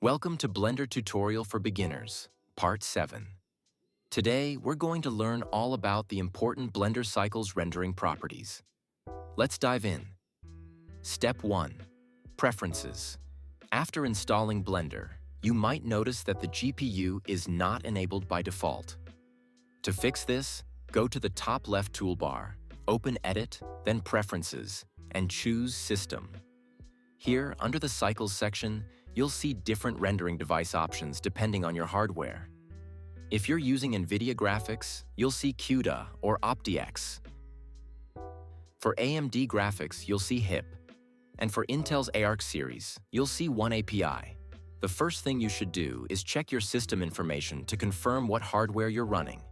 Welcome to Blender Tutorial for Beginners, Part 7. Today, we're going to learn all about the important Blender cycles rendering properties. Let's dive in. Step 1. Preferences. After installing Blender, you might notice that the GPU is not enabled by default. To fix this, go to the top left toolbar, open Edit, then Preferences, and choose System. Here, under the Cycles section, you'll see different rendering device options depending on your hardware. If you're using NVIDIA graphics, you'll see CUDA or OptiX. For AMD graphics, you'll see HIP. And for Intel's ARC series, you'll see oneAPI. The first thing you should do is check your system information to confirm what hardware you're running.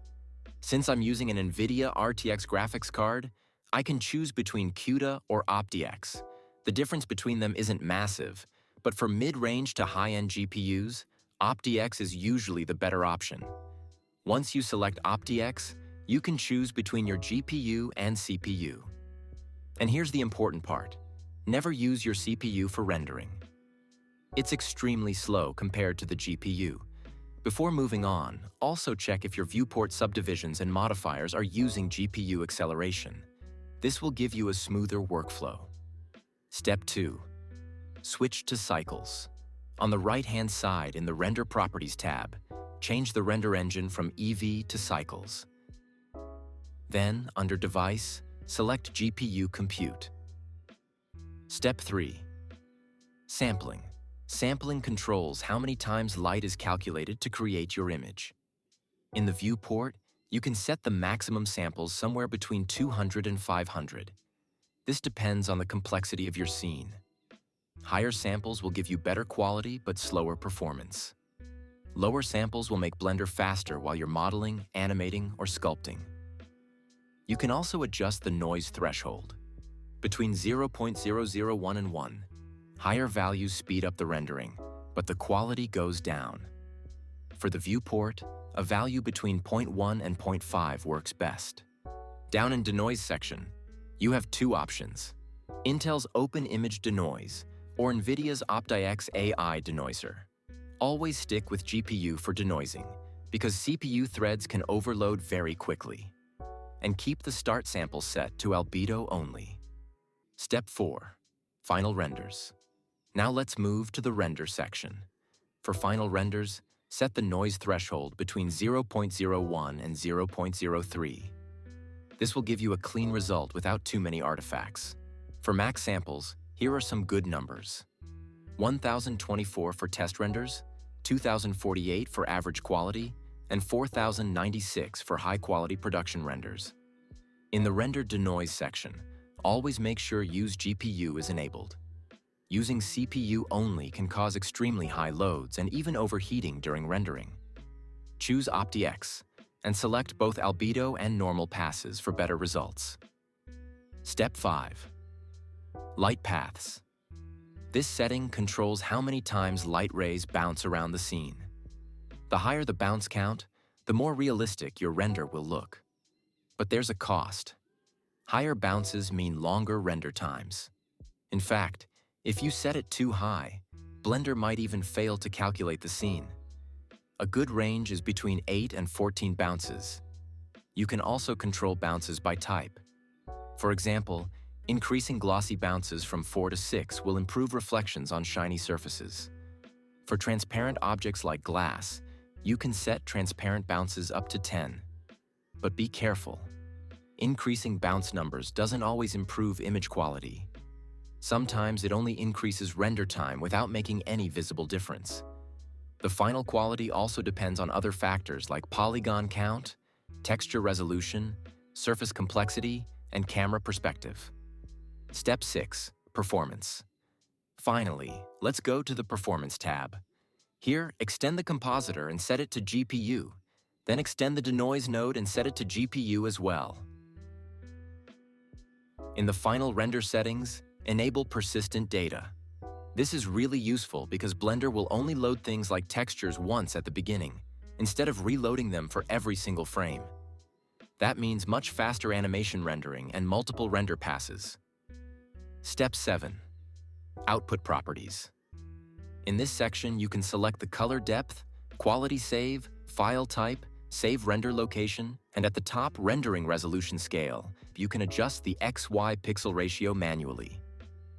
Since I'm using an NVIDIA RTX graphics card, I can choose between CUDA or OptiX. The difference between them isn't massive, but for mid-range to high-end GPUs, OptiX is usually the better option. Once you select OptiX, you can choose between your GPU and CPU. And here's the important part. Never use your CPU for rendering. It's extremely slow compared to the GPU. Before moving on, also check if your viewport subdivisions and modifiers are using GPU acceleration. This will give you a smoother workflow. Step 2. Switch to Cycles. On the right-hand side in the Render Properties tab, change the render engine from EV to Cycles. Then, under Device, select GPU Compute. Step 3. Sampling. Sampling controls how many times light is calculated to create your image. In the viewport, you can set the maximum samples somewhere between 200 and 500. This depends on the complexity of your scene. Higher samples will give you better quality but slower performance. Lower samples will make Blender faster while you're modeling, animating, or sculpting. You can also adjust the noise threshold. Between 0.001 and 1, higher values speed up the rendering, but the quality goes down. For the viewport, a value between 0.1 and 0.5 works best. Down in Denoise section, you have two options: Intel's Open Image Denoise or NVIDIA's OptiX AI Denoiser. Always stick with GPU for denoising, because CPU threads can overload very quickly. And keep the start sample set to albedo only. Step 4. Final renders. Now let's move to the render section. For final renders, set the noise threshold between 0.01 and 0.03. This will give you a clean result without too many artifacts. For max samples, here are some good numbers: 1024 for test renders, 2048 for average quality, and 4096 for high-quality production renders. In the Render Denoise section, always make sure Use GPU is enabled. Using CPU only can cause extremely high loads and even overheating during rendering. Choose OptiX and select both albedo and normal passes for better results. Step 5. Light paths. This setting controls how many times light rays bounce around the scene. The higher the bounce count, the more realistic your render will look. But there's a cost. Higher bounces mean longer render times. In fact, if you set it too high, Blender might even fail to calculate the scene. A good range is between 8 and 14 bounces. You can also control bounces by type. For example, increasing glossy bounces from 4 to 6 will improve reflections on shiny surfaces. For transparent objects like glass, you can set transparent bounces up to 10. But be careful. Increasing bounce numbers doesn't always improve image quality. Sometimes it only increases render time without making any visible difference. The final quality also depends on other factors like polygon count, texture resolution, surface complexity, and camera perspective. Step 6. Performance. Finally, let's go to the Performance tab. Here, extend the compositor and set it to GPU. Then extend the Denoise node and set it to GPU as well. In the final render settings, enable persistent data. This is really useful because Blender will only load things like textures once at the beginning, instead of reloading them for every single frame. That means much faster animation rendering and multiple render passes. Step 7. Output properties. In this section, you can select the color depth, quality save, file type, save render location, and at the top, rendering resolution scale. You can adjust the XY pixel ratio manually.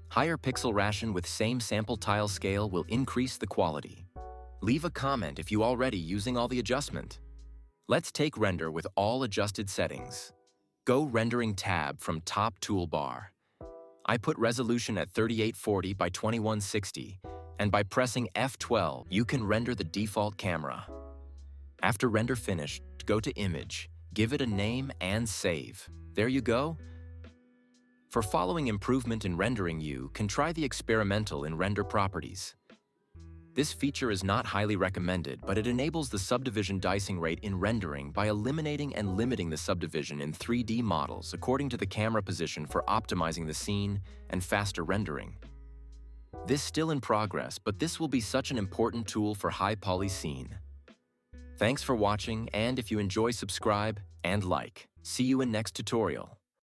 Higher pixel ration with same sample tile scale will increase the quality. Leave a comment if you already using all the adjustment. Let's take render with all adjusted settings. Go Rendering tab from top toolbar. I put resolution at 3840 by 2160, and by pressing F12, you can render the default camera. After render finished, go to Image, give it a name and save. There you go. For following improvement in rendering, you can try the experimental in render properties. This feature is not highly recommended, but it enables the subdivision dicing rate in rendering by eliminating and limiting the subdivision in 3D models according to the camera position for optimizing the scene and faster rendering. This still in progress, but this will be such an important tool for high poly scene. Thanks for watching, and if you enjoy, subscribe and like. See you in next tutorial.